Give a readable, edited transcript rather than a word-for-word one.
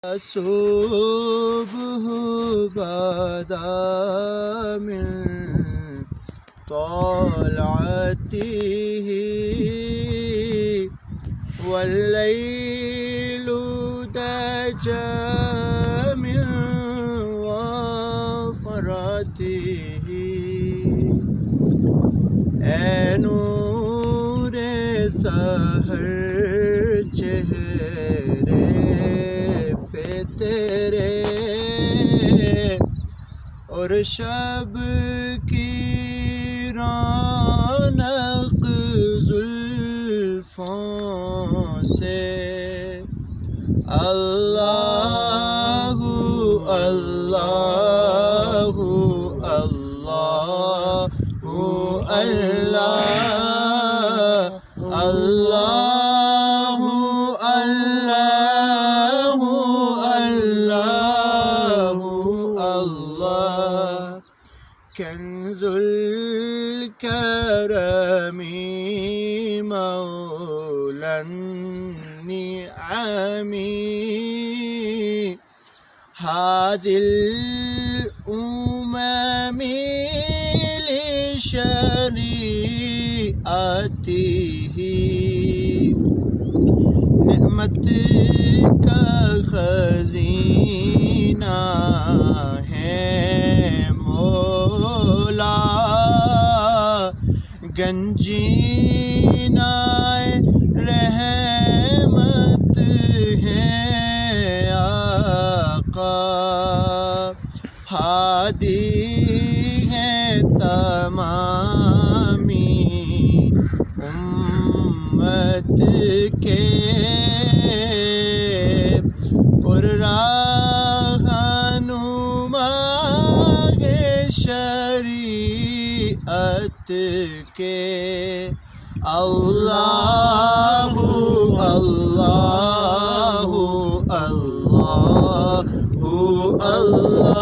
صبح بدا من طلعته والليل دجى من وفرته اے نور سحر چہرے پہ تیرے اور شب کی رونق زلفوں سے اللہ اللہ اللہ اللہ اللہ اللہ اللہ اللہ کنز الکرم مولا النعم هذه الأمم لشریعته نعمت کا خزینہ ہے مولا گنجینہ رحمت ہے آقا ہادی ہے تمامی امت کے اور رہنما ہے شریعت کے اللہ اللہ اللہ اللہ